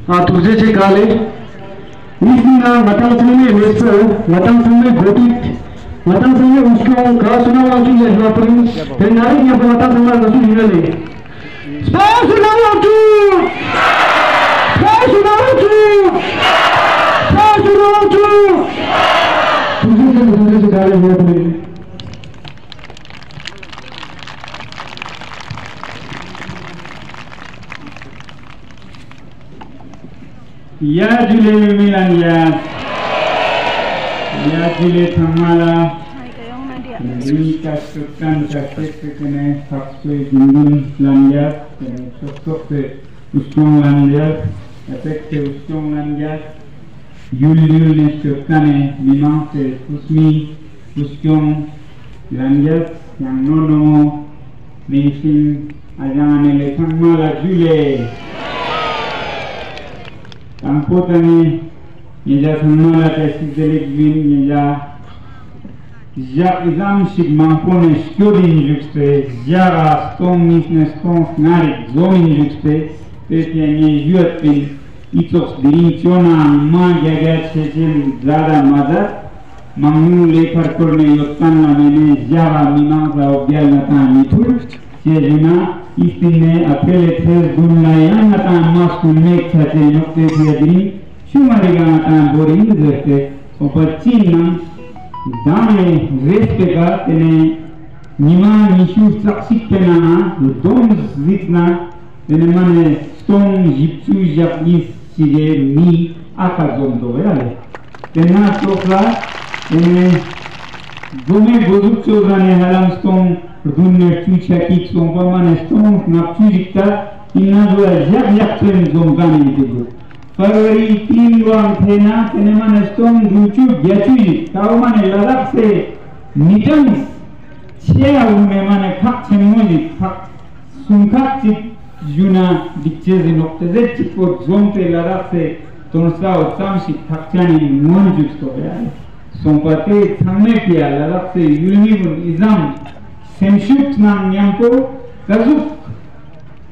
तुझे काले मतम में मतम में गोटी मतम में उसको कहा सुना हुआ कि ये फिर नारी की अपना मतम में रसूल हिरले सुनाओ तू तुझे से काले हुए अपने या जुले मिlan ya jule thamala ni kasukan sakit kene sakse gundun lanja sokse usong lanja efekte usong lanja yul ne sokane memang se usmi usong lanja yang nono mesin ajane le thamala jule Kampotani Nija Thamala Tasidelik Vin Nija Izam Sig Mampone Skjodin Juxte Jara Stong Nisne Stong Snarik Zomin Juxte Petia Nye Juatpin Itos Dirinchona Ma Jagat Sechil Zada Mazat Mamnu Lekar Korne Yottan Lamene Jara Mimangla Obyal Natan Nitur Sejina Istine apele thes dunlayan natan maskul mek chache nokte diadini shumariga natan boring zerte opachin nam dame respeka tene nima nishu saksik penana dom zitna tene mane stong jipchu japnis sige mi akazom doverale tena tokla tene gome bozuk chogane halam stong Dunne chucha kik sompa mane stong napchujikta inna do jak tren zomgane digo February 3 wang thena tene mane stong duchu gyachuji tau mane ladak se nitam chea ume mane khak chemmoji khak sumkhak chik juna dikchezi nokte ze chikpo zomte ladak se tonsa otsamshi khakchani monjuk to ya sompate thamme kiya ladak se yulnigun izam Semshut nam nyampo kazuk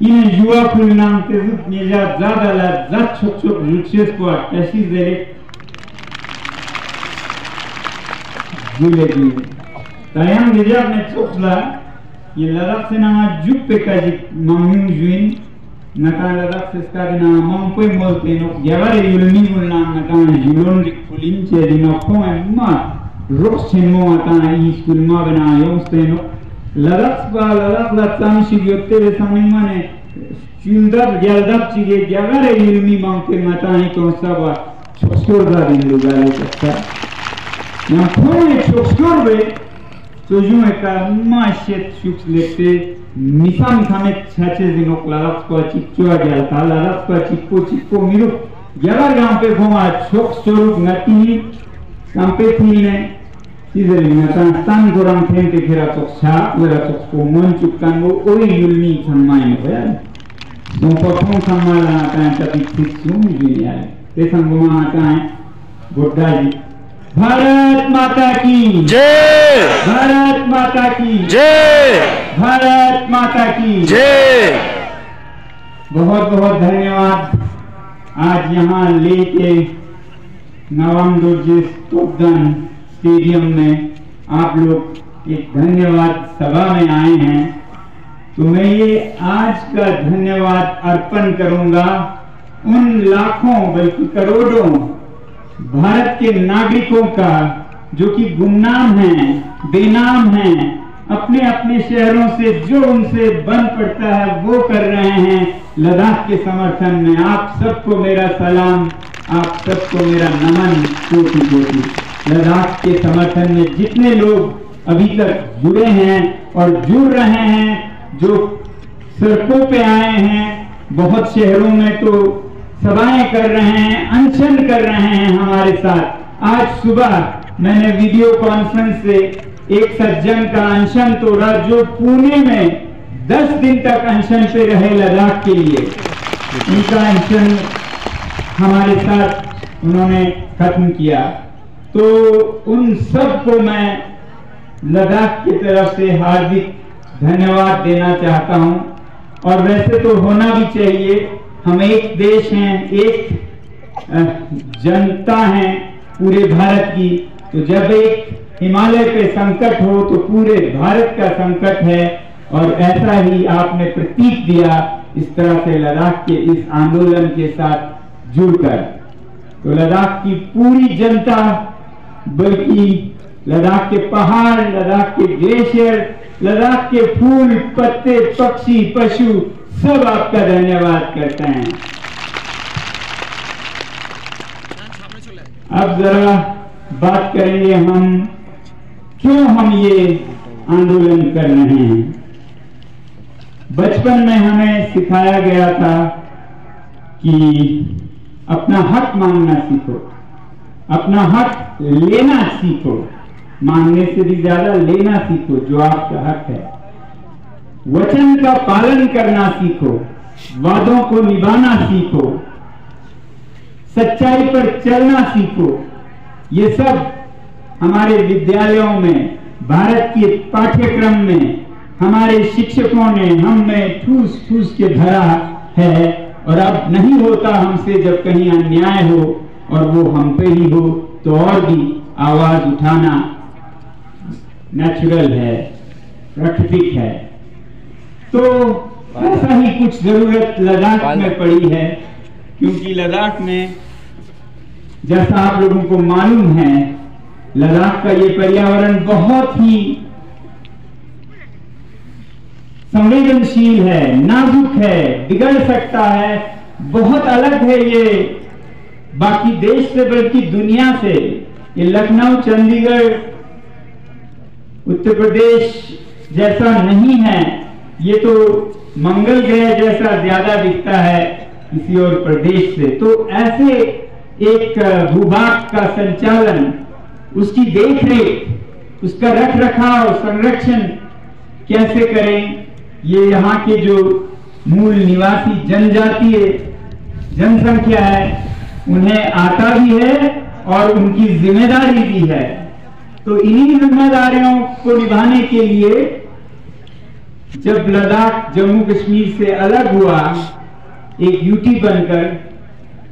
ine jua pul nam tezuk neja zada la zat chok chok lukses ko tashi zele jule di tayang neja ne chokla ye ladak se nama juk pe kaji mamyung juin naka ladak se skade na mampo molte no yavare yulni mul nam naka julon rik pulin che di no koma ma rox chenmo ata I school ma bana yomste no Ladak la tsamshi yotte le samimane childab gyaldab chige gyagare ilmi mangke matani konsaba choskorda dindu gale kasta na phone choskorbe sojume ka mashet shuks lekte misam khamet chache dinok ladak ko chikchua gyal ta ladak ko chikko miru gyagar gampe khoma choksoruk ngati gampe thine Izeli natan stan gorang thente khera choksa wera chokko monchukkan wo oi yulni thammai hoya sompa thong thammala natan tapi thitsum juniya te sangoma natan goddaji Bharat Mata ki jai Bharat Mata ki jai Bharat Mata ki jai बहुत बहुत धन्यवाद आज यहाँ लेके नवंदुर्जी स्टोकगन stadium में आप लोग एक धन्यवाद सभा में आए हैं तो मैं ये आज का धन्यवाद अर्पण करूंगा उन लाखों बल्कि करोड़ों भारत के नागरिकों का जो कि गुमनाम हैं बेनाम हैं अपने अपने शहरों से जो उनसे बन पड़ता है वो कर रहे हैं लद्दाख के समर्थन में आप सबको मेरा सलाम आप सबको मेरा नमन कोटि कोटि लद्दाख के समर्थन में जितने लोग अभी तक जुड़े हैं और जुड़ रहे हैं जो सड़कों पे आए हैं बहुत शहरों में तो सभाएं कर रहे हैं अनशन कर रहे हैं हमारे साथ आज सुबह मैंने वीडियो कॉन्फ्रेंस से एक सज्जन का अनशन तोड़ा जो पुणे में 10 दिन तक अनशन पे रहे लद्दाख के लिए उनका अनशन हमारे साथ उन्होंने खत्म किया तो उन सब को मैं लद्दाख की तरफ से हार्दिक धन्यवाद देना चाहता हूं और वैसे तो होना भी चाहिए हम एक देश हैं, एक जनता है पूरे भारत की। तो जब एक हिमालय पे संकट हो तो पूरे भारत का संकट है। और ऐसा ही आपने प्रतीक दिया इस तरह से लद्दाख के इस आंदोलन के साथ जुड़कर। तो लद्दाख की पूरी जनता, बल्कि लद्दाख के पहाड़, लद्दाख के ग्लेशियर, लद्दाख के फूल, पत्ते, पक्षी, पशु सब आपका धन्यवाद करते हैं। अब जरा बात करेंगे हम क्यों हम ये आंदोलन कर रहे हैं। बचपन में हमें सिखाया गया था कि अपना हक मांगना सीखो, अपना हक लेना सीखो, मांगने से भी ज्यादा लेना सीखो जो आपका हक है। वचन का पालन करना सीखो, वादों को निभाना सीखो, सच्चाई पर चलना सीखो। ये सब हमारे विद्यालयों में, भारत के पाठ्यक्रम में हमारे शिक्षकों ने हम में ठूस ठूस के भरा है। और अब नहीं होता हमसे जब कहीं अन्याय हो और वो हम पे ही हो तो और भी आवाज उठाना नेचुरल है, प्राकृतिक है। तो ऐसा ही कुछ जरूरत लद्दाख में पड़ी है, क्योंकि लद्दाख में जैसा आप लोगों को मालूम है, लद्दाख का ये पर्यावरण बहुत ही संवेदनशील है, नाजुक है, बिगड़ सकता है, बहुत अलग है ये बाकी देश से, बल्कि दुनिया से। ये लखनऊ, चंडीगढ़, उत्तर प्रदेश जैसा नहीं है, ये तो मंगल ग्रह जैसा ज्यादा दिखता है किसी और प्रदेश से। तो ऐसे एक भूभाग का संचालन, उसकी देखरेख, उसका रख रखाव, संरक्षण कैसे करें, ये यहाँ के जो मूल निवासी जनजातीय जनसंख्या है उन्हें आता भी है और उनकी जिम्मेदारी भी है। तो इन्हीं जिम्मेदारियों को निभाने के लिए जब लद्दाख जम्मू कश्मीर से अलग हुआ एक यूटी बनकर,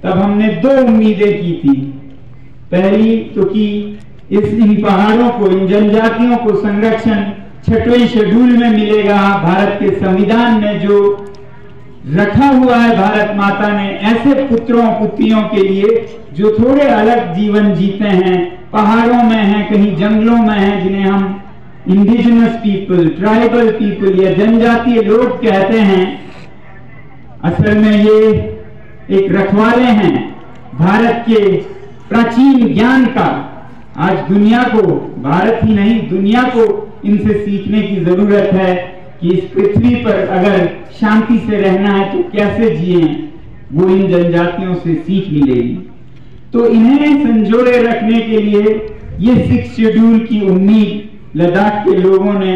तब हमने दो उम्मीदें की थी। पहली तो कि इन पहाड़ों को, इन जनजातियों को संरक्षण 6वें शेड्यूल में मिलेगा। भारत के संविधान में जो रखा हुआ है भारत माता ने ऐसे पुत्रों पुत्रियों के लिए जो थोड़े अलग जीवन जीते हैं, पहाड़ों में हैं, कहीं जंगलों में हैं, जिन्हें हम इंडिजिनस पीपल, ट्राइबल पीपल या जनजातीय लोग कहते हैं। असल में ये एक रखवाले हैं भारत के प्राचीन ज्ञान का। आज दुनिया को, भारत ही नहीं दुनिया को इनसे सीखने की जरूरत है कि इस पृथ्वी पर अगर शांति से रहना है तो कैसे जिए, वो इन जनजातियों से सीख मिलेगी। तो इन्हें संजोड़े रखने के लिए ये 6 शेड्यूल की उम्मीद लद्दाख के लोगों ने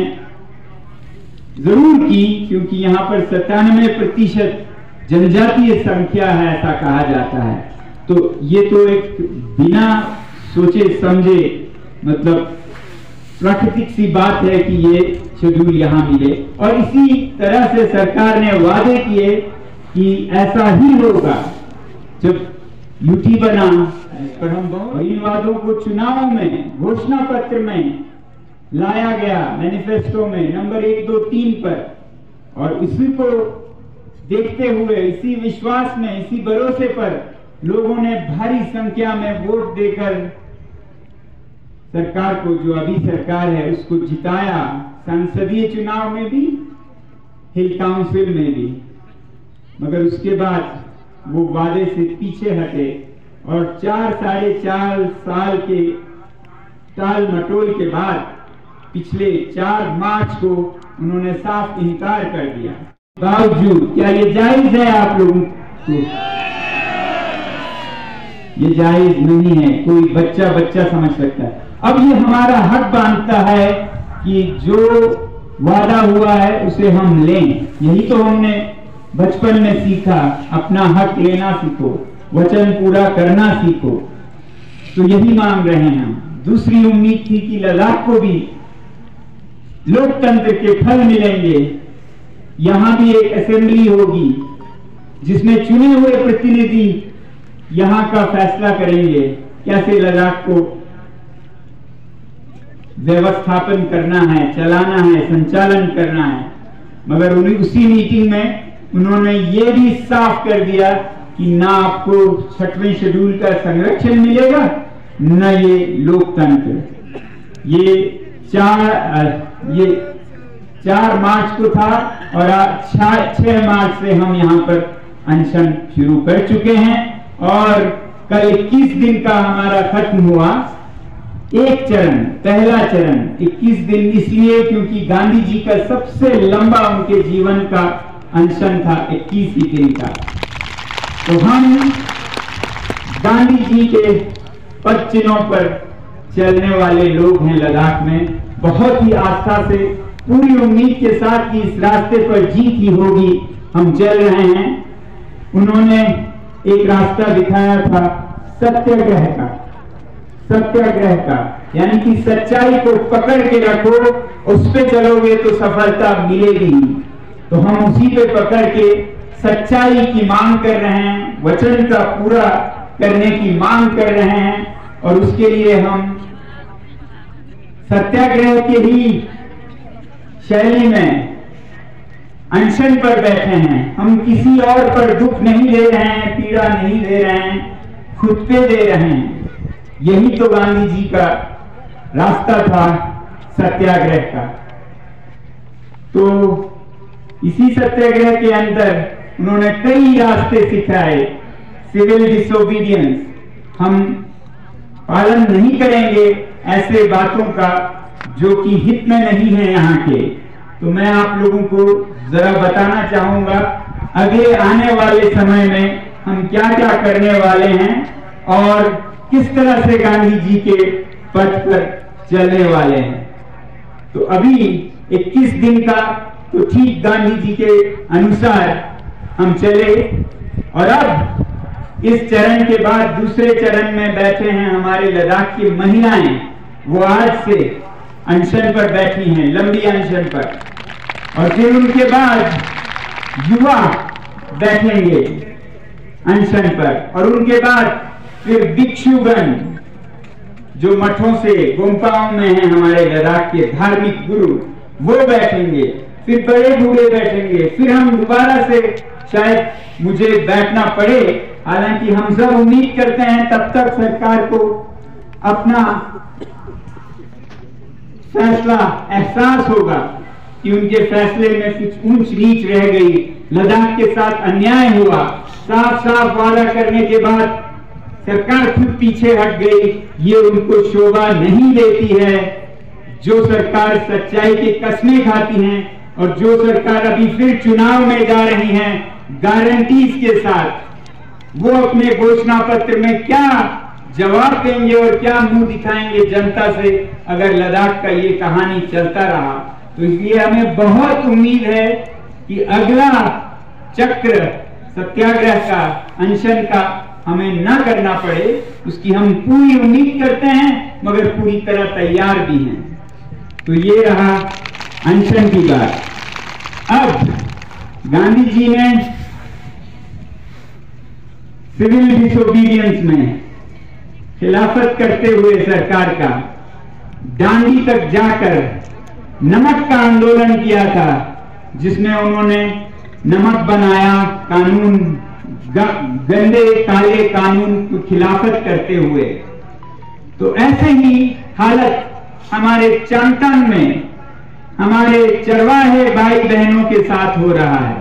जरूर की, क्योंकि यहाँ पर 97% जनजातीय संख्या है, ऐसा कहा जाता है। तो ये तो एक बिना सोचे समझे, मतलब प्राकृतिक सी बात है कि ये शेड्यूल यहाँ मिले। और इसी तरह से सरकार ने वादे किए कि ऐसा ही होगा जब यूटी बना। पर हम इन वादों को चुनाव में, घोषणा पत्र में लाया गया, मैनिफेस्टो में नंबर 1, 2, 3 पर। और इसी को देखते हुए, इसी विश्वास में, इसी भरोसे पर लोगों ने भारी संख्या में वोट देकर सरकार को, जो अभी सरकार है, उसको जिताया। संसदीय चुनाव में भी, हिल काउंसिल में भी। मगर उसके बाद वो वादे से पीछे हटे और 4-4.5 साल के टाल मटोल के बाद पिछले 4 मार्च को उन्होंने साफ इनकार कर दिया। बावजूद क्या ये जायज है आप लोगों को? ये जायज नहीं है, कोई बच्चा समझ सकता है। अब ये हमारा हक बनता है कि जो वादा हुआ है उसे हम लें। यही तो हमने बचपन में सीखा, अपना हक लेना सीखो, वचन पूरा करना सीखो। तो यही मांग रहे हैं हम। दूसरी उम्मीद थी कि लद्दाख को भी लोकतंत्र के फल मिलेंगे, यहां भी एक असेंबली होगी, जिसमें चुने हुए प्रतिनिधि यहाँ का फैसला करेंगे कैसे लद्दाख को व्यवस्थापन करना है, चलाना है, संचालन करना है। मगर उसी मीटिंग में उन्होंने ये भी साफ कर दिया कि ना आपको 6वें शेड्यूल का संरक्षण मिलेगा, न ये लोकतंत्र। ये 4 मार्च को था और 6 मार्च से हम यहाँ पर अनशन शुरू कर चुके हैं और कल 21 दिन का हमारा खत्म हुआ। एक चरण, पहला चरण 21 दिन इसलिए क्योंकि गांधी जी का सबसे लंबा उनके जीवन का अनशन था 21 ही दिन का। तो हम गांधी जी के पद चिन्हों पर चलने वाले लोग हैं लद्दाख में, बहुत ही आस्था से, पूरी उम्मीद के साथ कि इस रास्ते पर जीत ही होगी हम चल रहे हैं। उन्होंने एक रास्ता दिखाया था सत्याग्रह का, यानी कि सच्चाई को पकड़ के रखो, उस पे चलोगे तो सफलता मिलेगी। तो हम उसी पे पकड़ के सच्चाई की मांग कर रहे हैं, वचन का पूरा करने की मांग कर रहे हैं और उसके लिए हम सत्याग्रह के ही शैली में अनशन पर बैठे हैं। हम किसी और पर दुख नहीं दे रहे हैं, पीड़ा नहीं दे रहे हैं, खुद पे दे रहे हैं। यही तो गांधी जी का रास्ता था सत्याग्रह का। तो इसी सत्याग्रह के अंदर उन्होंने कई रास्ते सिखाए। सिविल डिसोबीडियंस, हम पालन नहीं करेंगे ऐसे बातों का जो कि हित में नहीं है यहाँ के। तो मैं आप लोगों को जरा बताना चाहूंगा अगले आने वाले समय में हम क्या क्या करने वाले हैं और किस तरह से गांधी जी के पथ पर चलने वाले हैं। तो अभी 21 दिन का तो ठीक गांधी जी के अनुसार हम चले और अब इस चरण के बाद दूसरे चरण में बैठे हैं हमारे लद्दाख की महिलाएं। वो आज से अनशन पर बैठी हैं, लंबी अनशन पर। और फिर उनके बाद युवा बैठेंगे अनशन पर और उनके बाद फिर भिक्षुगण जो मठों से गुम्फाओं में हैं, हमारे लद्दाख के धार्मिक गुरु, वो बैठेंगे। फिर बड़े बूढ़े बैठेंगे। फिर हम दोबारा से शायद मुझे बैठना पड़े, हालांकि हम सब उम्मीद करते हैं तब तक सरकार को अपना फैसला एहसास होगा कि उनके फैसले में कुछ ऊंच नीच रह गई, लद्दाख के साथ अन्याय हुआ। साफ साफ वादा करने के बाद सरकार खुद पीछे हट गई, ये उनको शोभा नहीं देती है। जो सरकार सच्चाई की कस्में खाती हैं और जो सरकार अभी फिर चुनाव में जा रही हैं गारंटीज के साथ, वो अपने घोषणा पत्र में क्या जवाब देंगे और क्या मुंह दिखाएंगे जनता से अगर लद्दाख का ये कहानी चलता रहा। तो इसलिए हमें बहुत उम्मीद है कि अगला चक्र सत्याग्रह का, अनशन का हमें ना करना पड़े, उसकी हम पूरी उम्मीद करते हैं मगर पूरी तरह तैयार भी हैं। तो ये रहा अनशन की बात। अब गांधी जी ने सिविल डिसोबीडियंस में खिलाफत करते हुए सरकार का दांडी तक जाकर नमक का आंदोलन किया था, जिसमें उन्होंने नमक बनाया कानून, गंदे काले कानून की खिलाफत करते हुए। तो ऐसे ही हालत हमारे चांगतांग में हमारे चरवाहे भाई बहनों के साथ हो रहा है,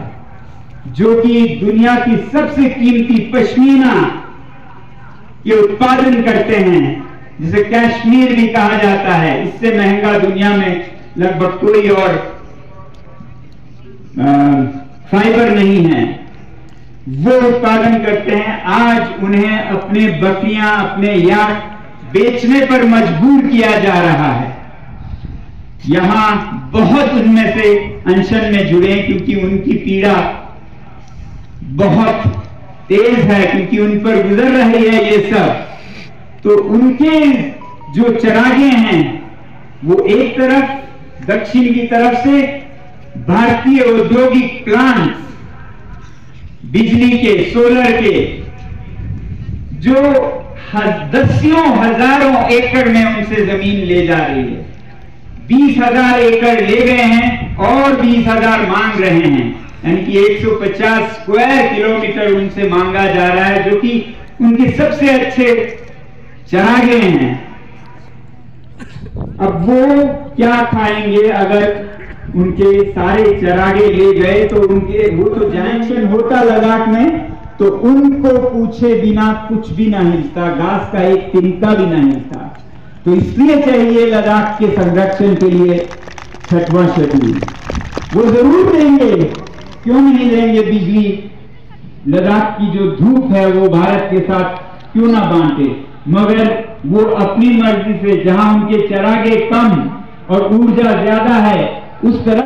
जो कि दुनिया की सबसे कीमती पश्मीना के उत्पादन करते हैं, जिसे कश्मीर भी कहा जाता है। इससे महंगा दुनिया में लगभग कोई और फाइबर नहीं है। वो उत्पादन करते हैं। आज उन्हें अपने बकरियां, अपने याक बेचने पर मजबूर किया जा रहा है। यहां बहुत उनमें से अनशन में जुड़े क्योंकि उनकी पीड़ा बहुत तेज है, क्योंकि उन पर गुजर रही है ये सब। तो उनके जो चरागे हैं वो एक तरफ दक्षिण की तरफ से भारतीय औद्योगिक प्लांट बिजली के, सोलर के, जो दसियों हजारों एकड़ में उनसे जमीन ले जा रही है। 20,000 एकड़ ले गए हैं और 20,000 मांग रहे हैं, यानी कि 150 स्क्वायर किलोमीटर उनसे मांगा जा रहा है, जो कि उनके सबसे अच्छे चरागे हैं। अब वो क्या खाएंगे अगर उनके सारे चरागे ले गए? तो उनके वो तो जंक्शन होता लद्दाख में, तो उनको पूछे बिना कुछ भी ना हिलता, घास का एक तिनका भी ना हिलता। तो इसलिए चाहिए लद्दाख के संरक्षण के लिए 6वां शेड्यूल। वो जरूर देंगे, क्यों नहीं देंगे बिजली? लद्दाख की जो धूप है वो भारत के साथ क्यों ना बांटे, मगर वो अपनी मर्जी से जहां उनके चरागे कम और ऊर्जा ज्यादा है उस तरह